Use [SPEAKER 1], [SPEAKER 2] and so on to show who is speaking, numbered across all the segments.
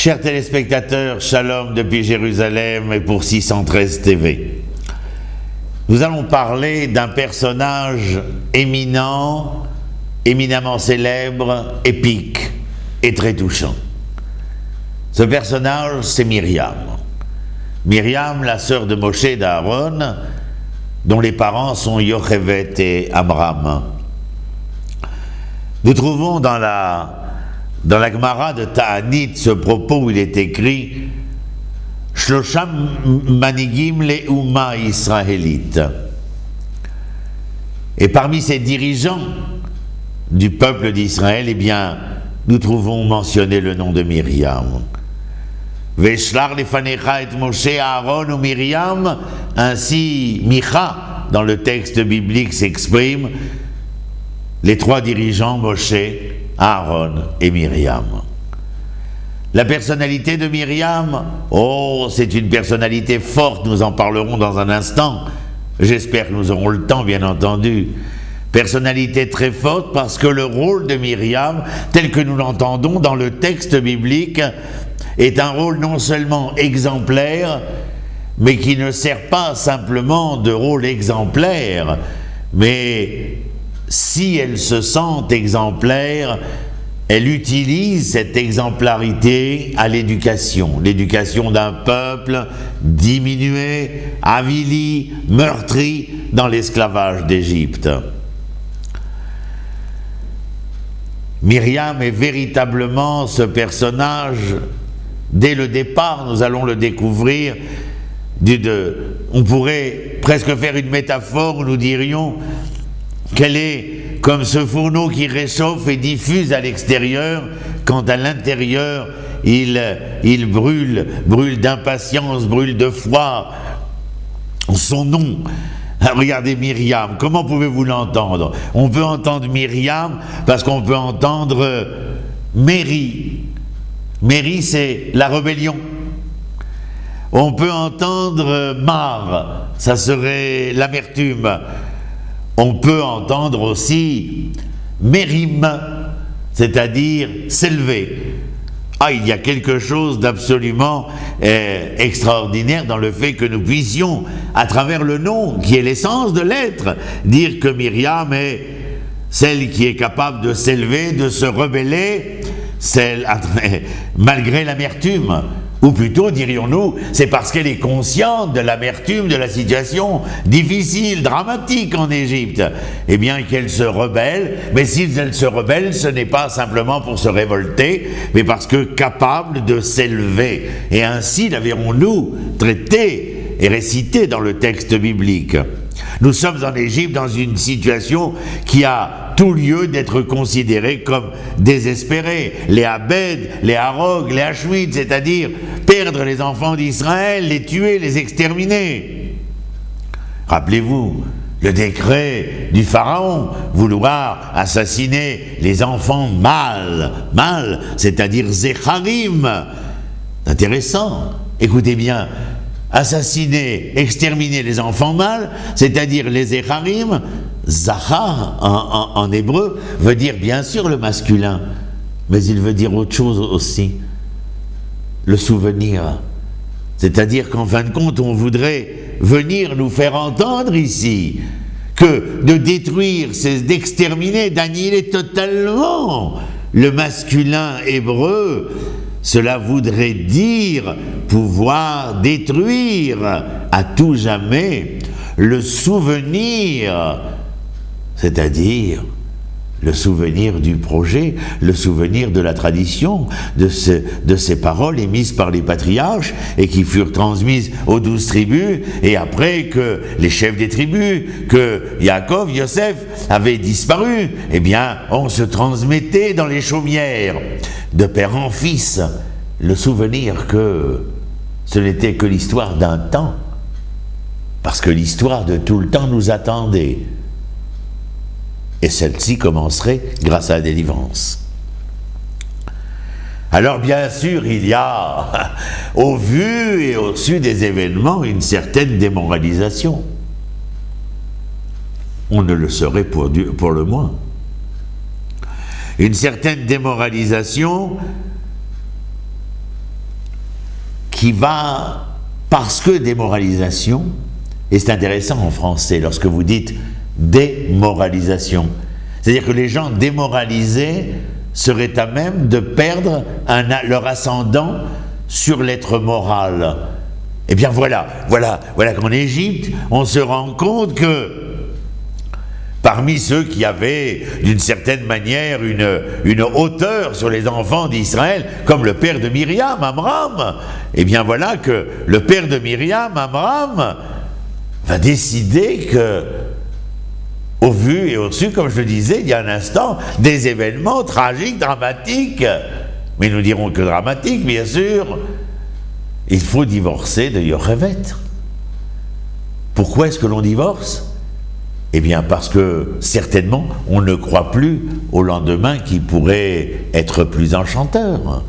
[SPEAKER 1] Chers téléspectateurs, shalom depuis Jérusalem et pour 613 TV. Nous allons parler d'un personnage éminent, éminemment célèbre, épique et très touchant. Ce personnage, c'est Myriam. Myriam, la sœur de Moshe et d'Aaron, dont les parents sont Yochevet et Amram. Nous trouvons dans la Gemara de Ta'anit ce propos où il est écrit « Shlosham manigim le'uma israélite ». Et parmi ces dirigeants du peuple d'Israël, eh bien, nous trouvons mentionné le nom de Myriam. « Veshlar lefanecha et Moshe Aaron ou Myriam » ainsi Micha, dans le texte biblique, s'exprime les trois dirigeants, Moshe, Aaron et Myriam. La personnalité de Myriam, oh, c'est une personnalité forte, nous en parlerons dans un instant. J'espère que nous aurons le temps, bien entendu. Personnalité très forte parce que le rôle de Myriam, tel que nous l'entendons dans le texte biblique, est un rôle non seulement exemplaire, mais qui ne sert pas simplement de rôle exemplaire, mais si elle se sent exemplaire, elle utilise cette exemplarité à l'éducation d'un peuple diminué, avili, meurtri dans l'esclavage d'Égypte. Myriam est véritablement ce personnage, dès le départ, nous allons le découvrir, on pourrait presque faire une métaphore où nous dirions qu'elle est comme ce fourneau qui réchauffe et diffuse à l'extérieur, quand à l'intérieur il brûle d'impatience, brûle de froid. Son nom, regardez Myriam, comment pouvez-vous l'entendre? On peut entendre Myriam parce qu'on peut entendre Méri. Méri, c'est la rébellion. On peut entendre Mar, ça serait l'amertume. On peut entendre aussi Mérim, c'est-à-dire s'élever. Ah, il y a quelque chose d'absolument extraordinaire dans le fait que nous puissions, à travers le nom, qui est l'essence de l'être, dire que Myriam est celle qui est capable de s'élever, de se rebeller, malgré l'amertume. Ou plutôt, dirions-nous, c'est parce qu'elle est consciente de l'amertume de la situation difficile, dramatique en Égypte, eh bien qu'elle se rebelle. Mais si elle se rebelle, ce n'est pas simplement pour se révolter, mais parce que capable de s'élever. Et ainsi la verrons-nous traitée et récitée dans le texte biblique. Nous sommes en Égypte dans une situation qui a tout lieu d'être considérée comme désespérée. Les Abed, les Harog, les Hashmid, c'est-à-dire perdre les enfants d'Israël, les tuer, les exterminer. Rappelez-vous le décret du Pharaon, vouloir assassiner les enfants mâles, c'est-à-dire Zecharim. Intéressant, écoutez bien. Assassiner, exterminer les enfants mâles, c'est-à-dire les Zecharim, Zachar en hébreu veut dire bien sûr le masculin, mais il veut dire autre chose aussi, le souvenir. C'est-à-dire qu'en fin de compte, on voudrait venir nous faire entendre ici que de détruire, c'est d'exterminer, d'annihiler totalement le masculin hébreu. Cela voudrait dire pouvoir détruire à tout jamais le souvenir, c'est-à-dire le souvenir du projet, le souvenir de la tradition, de ces paroles émises par les patriarches et qui furent transmises aux 12 tribus, et après que les chefs des tribus, que Yaakov, Yosef avaient disparu, eh bien on se transmettait dans les chaumières, de père en fils, le souvenir que ce n'était que l'histoire d'un temps, parce que l'histoire de tout le temps nous attendait. Et celle-ci commencerait grâce à la délivrance. Alors bien sûr, il y a, au vu et au su des événements, une certaine démoralisation. On ne le saurait pour le moins. Une certaine démoralisation qui va, parce que démoralisation, et c'est intéressant en français lorsque vous dites démoralisation, c'est-à-dire que les gens démoralisés seraient à même de perdre leur ascendant sur l'être moral. Eh bien voilà qu'en Égypte, on se rend compte que parmi ceux qui avaient d'une certaine manière une hauteur sur les enfants d'Israël, comme le père de Myriam, Amram, eh bien voilà que le père de Myriam, Amram, va décider que, au vu et au su, comme je le disais il y a un instant, des événements tragiques, dramatiques, mais nous dirons que dramatiques, bien sûr, il faut divorcer de Yocheved. Pourquoi est-ce que l'on divorce? Eh bien parce que, certainement, on ne croit plus au lendemain qui pourrait être plus enchanteur.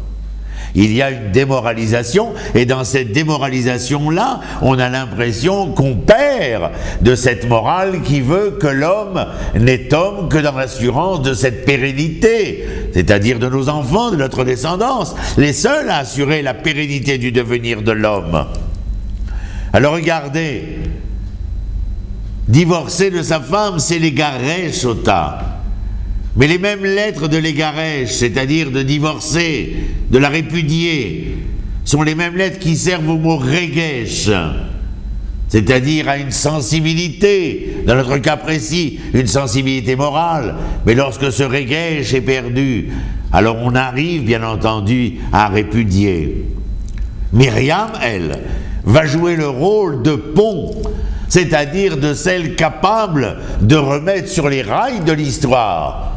[SPEAKER 1] Il y a une démoralisation, et dans cette démoralisation-là, on a l'impression qu'on perd de cette morale qui veut que l'homme n'est homme que dans l'assurance de cette pérennité, c'est-à-dire de nos enfants, de notre descendance, les seuls à assurer la pérennité du devenir de l'homme. Alors regardez, divorcer de sa femme, c'est l'égaresh ota. Mais les mêmes lettres de l'égaresh, c'est-à-dire de divorcer, de la répudier, sont les mêmes lettres qui servent au mot regesh, c'est-à-dire à une sensibilité, dans notre cas précis, une sensibilité morale. Mais lorsque ce regesh est perdu, alors on arrive, bien entendu, à répudier. Myriam, elle, va jouer le rôle de pont, c'est-à-dire de celle capable de remettre sur les rails de l'histoire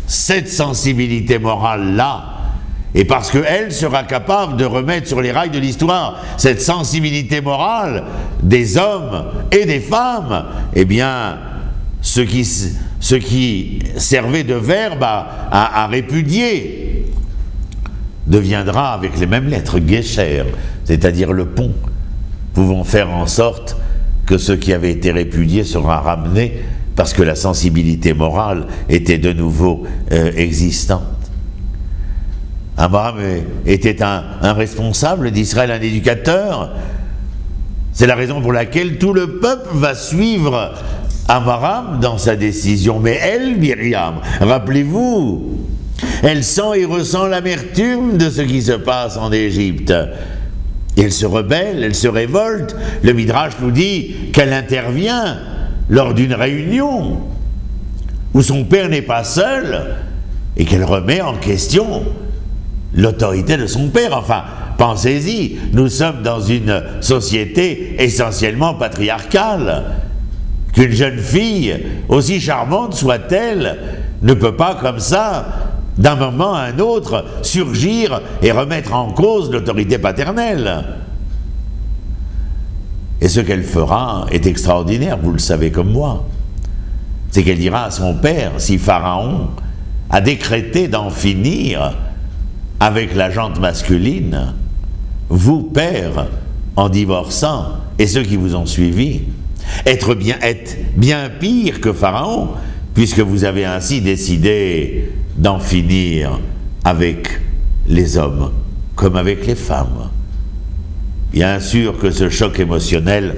[SPEAKER 1] cette sensibilité morale-là, et parce qu'elle sera capable de remettre sur les rails de l'histoire cette sensibilité morale des hommes et des femmes, eh bien, ce qui servait de verbe à répudier deviendra avec les mêmes lettres gesher, c'est-à-dire le pont, pouvant faire en sorte que ce qui avait été répudié sera ramené parce que la sensibilité morale était de nouveau existante. Abraham était un responsable d'Israël, un éducateur. C'est la raison pour laquelle tout le peuple va suivre Abraham dans sa décision. Mais elle, Myriam, rappelez-vous, elle sent et ressent l'amertume de ce qui se passe en Égypte. Et elle se rebelle, elle se révolte. Le Midrash nous dit qu'elle intervient lors d'une réunion où son père n'est pas seul et qu'elle remet en question l'autorité de son père. Enfin, pensez-y, nous sommes dans une société essentiellement patriarcale. Qu'une jeune fille, aussi charmante soit-elle, ne peut pas comme ça, d'un moment à un autre, surgir et remettre en cause l'autorité paternelle. Et ce qu'elle fera est extraordinaire, vous le savez comme moi. C'est qu'elle dira à son père, si Pharaon a décrété d'en finir avec la gente masculine, vous, père, en divorçant, et ceux qui vous ont suivi, êtes bien pire que Pharaon, puisque vous avez ainsi décidé d'en finir avec les hommes comme avec les femmes. Bien sûr que ce choc émotionnel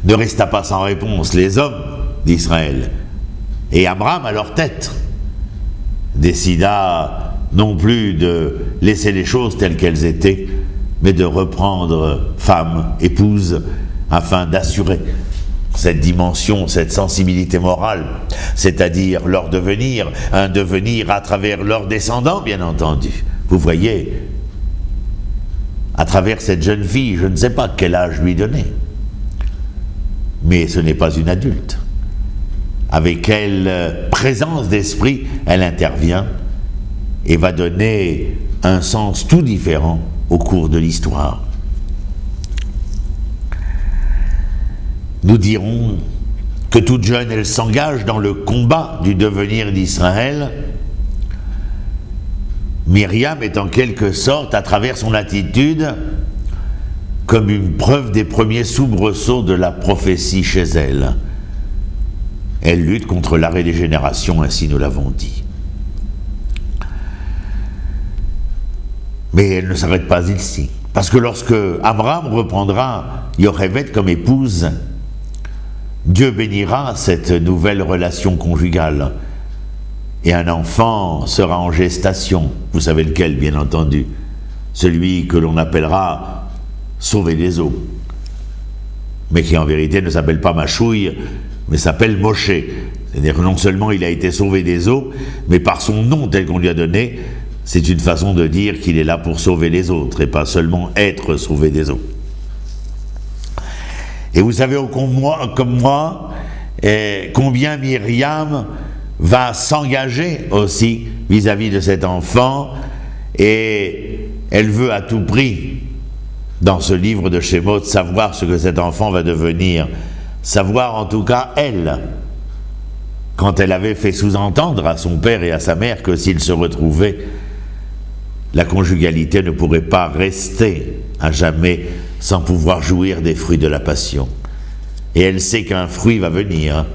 [SPEAKER 1] ne resta pas sans réponse. Les hommes d'Israël et Abraham à leur tête décida non plus de laisser les choses telles qu'elles étaient, mais de reprendre femme, épouse, afin d'assurer cette dimension, cette sensibilité morale, c'est-à-dire leur devenir, un devenir à travers leurs descendants, bien entendu. Vous voyez, à travers cette jeune fille, je ne sais pas quel âge lui donner, mais ce n'est pas une adulte. Avec quelle présence d'esprit elle intervient et va donner un sens tout différent au cours de l'histoire. Nous dirons que toute jeune, elle s'engage dans le combat du devenir d'Israël. Myriam est en quelque sorte, à travers son attitude, comme une preuve des premiers soubresauts de la prophétie chez elle. Elle lutte contre l'arrêt des générations, ainsi nous l'avons dit. Mais elle ne s'arrête pas ici, Parce que lorsque Abraham reprendra Yochevet comme épouse, Dieu bénira cette nouvelle relation conjugale. Et un enfant sera en gestation. Vous savez lequel, bien entendu. Celui que l'on appellera sauver des eaux. Mais qui en vérité ne s'appelle pas Machouille, mais s'appelle Moshe. C'est-à-dire que non seulement il a été sauvé des eaux, mais par son nom tel qu'on lui a donné, c'est une façon de dire qu'il est là pour sauver les autres, et pas seulement être sauvé des eaux. Et vous savez comme moi, combien Myriam va s'engager aussi vis-à-vis de cet enfant, et elle veut à tout prix, dans ce livre de Shemot, savoir ce que cet enfant va devenir, savoir en tout cas elle, quand elle avait fait sous-entendre à son père et à sa mère que s'ils se retrouvaient, la conjugalité ne pourrait pas rester à jamais sans pouvoir jouir des fruits de la passion. Et elle sait qu'un fruit va venir.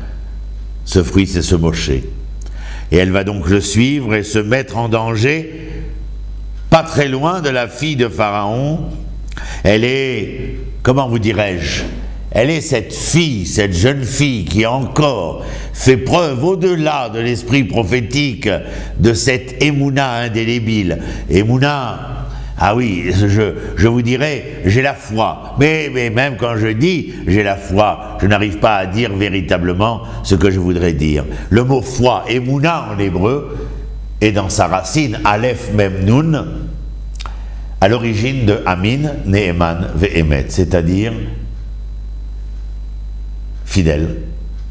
[SPEAKER 1] Ce fruit, c'est ce Moshe. Et elle va donc le suivre et se mettre en danger, pas très loin de la fille de Pharaon. Elle est, comment vous dirais-je, elle est cette fille, cette jeune fille qui encore fait preuve au-delà de l'esprit prophétique de cette émouna indélébile. Émouna, ah oui, je vous dirais, j'ai la foi. Mais même quand je dis j'ai la foi, je n'arrive pas à dire véritablement ce que je voudrais dire. Le mot foi, émouna en hébreu, est dans sa racine, Aleph Mem Nun, à l'origine de Amin, Ne'eman, Ve'emet, c'est-à-dire fidèle,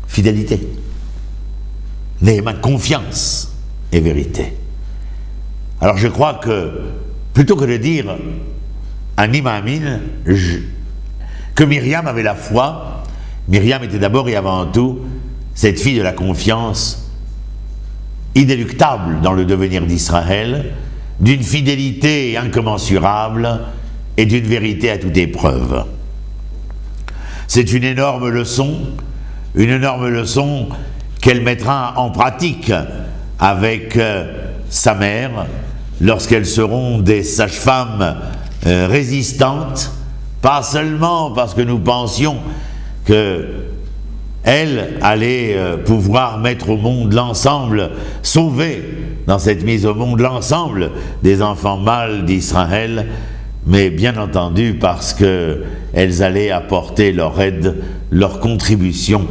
[SPEAKER 1] fidélité. Ne'eman, confiance et vérité. Alors je crois que, plutôt que de dire Ani Ma'amin, que Myriam avait la foi, Myriam était d'abord et avant tout cette fille de la confiance inéluctable dans le devenir d'Israël, d'une fidélité incommensurable et d'une vérité à toute épreuve. C'est une énorme leçon qu'elle mettra en pratique avec sa mère lorsqu'elles seront des sages-femmes résistantes, pas seulement parce que nous pensions qu'elle allait pouvoir mettre au monde l'ensemble, sauver dans cette mise au monde l'ensemble des enfants mâles d'Israël, mais bien entendu parce qu'elles allaient apporter leur aide, leur contribution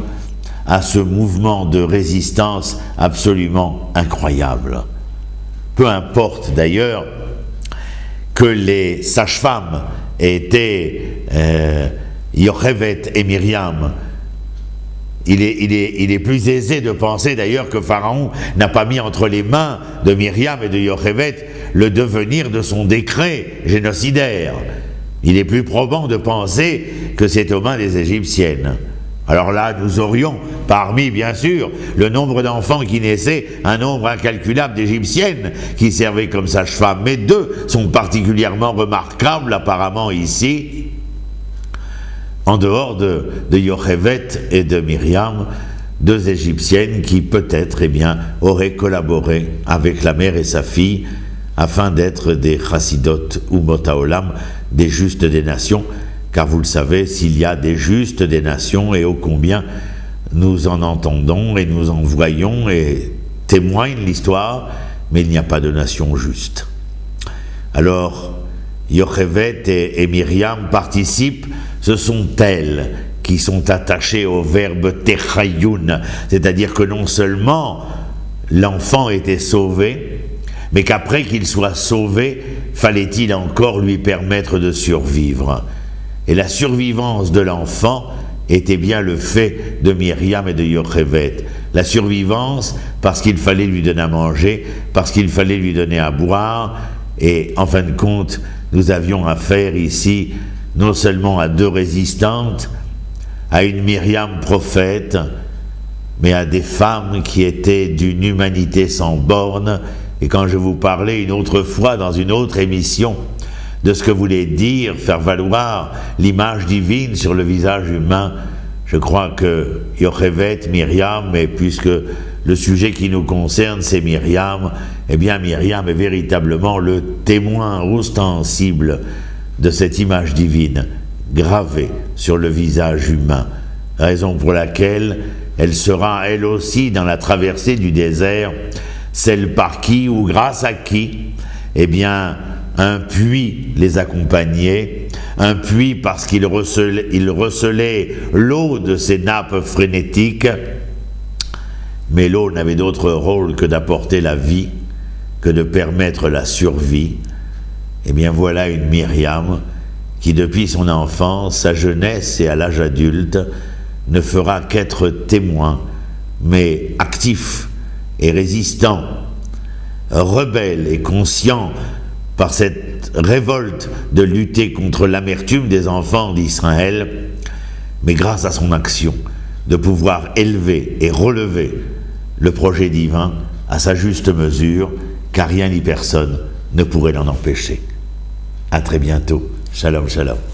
[SPEAKER 1] à ce mouvement de résistance absolument incroyable. Peu importe d'ailleurs que les sages-femmes étaient Yochevet et Myriam. Il est plus aisé de penser d'ailleurs que Pharaon n'a pas mis entre les mains de Myriam et de Yochevet le devenir de son décret génocidaire. Il est plus probant de penser que c'est aux mains des Égyptiennes. Alors là, nous aurions, parmi bien sûr, le nombre d'enfants qui naissaient, un nombre incalculable d'Égyptiennes qui servaient comme sages-femmes. Mais deux sont particulièrement remarquables apparemment ici, en dehors de Yochevet et de Myriam, deux Égyptiennes qui peut-être auraient collaboré avec la mère et sa fille afin d'être des chassidot ou motaolam, des justes des nations, car vous le savez, s'il y a des justes des nations, et ô combien nous en entendons et nous en voyons et témoigne l'histoire, mais il n'y a pas de nation juste. Alors, Yochevet et Myriam participent, ce sont elles qui sont attachées au verbe techayoun, c'est-à-dire que non seulement l'enfant était sauvé, mais qu'après qu'il soit sauvé, fallait-il encore lui permettre de survivre. Et la survivance de l'enfant était bien le fait de Myriam et de Yochevet. La survivance parce qu'il fallait lui donner à manger, parce qu'il fallait lui donner à boire, et en fin de compte, nous avions affaire ici non seulement à deux résistantes, à une Myriam prophète, mais à des femmes qui étaient d'une humanité sans bornes. Et quand je vous parlais une autre fois dans une autre émission de ce que voulait dire, faire valoir l'image divine sur le visage humain, je crois que Yochevet, Myriam, et puisque le sujet qui nous concerne c'est Myriam, eh bien Myriam est véritablement le témoin ostensible de cette image divine gravée sur le visage humain, raison pour laquelle elle sera elle aussi dans la traversée du désert, celle par qui ou grâce à qui, eh bien, un puits les accompagnait, un puits parce qu'il recelait l'eau de ces nappes frénétiques, mais l'eau n'avait d'autre rôle que d'apporter la vie, que de permettre la survie. Eh bien voilà une Myriam qui depuis son enfance, sa jeunesse et à l'âge adulte, ne fera qu'être témoin, mais actif et résistant, rebelle et conscient par cette révolte de lutter contre l'amertume des enfants d'Israël, mais grâce à son action, de pouvoir élever et relever le projet divin à sa juste mesure, car rien ni personne ne pourrait l'en empêcher. À très bientôt. Shalom, shalom.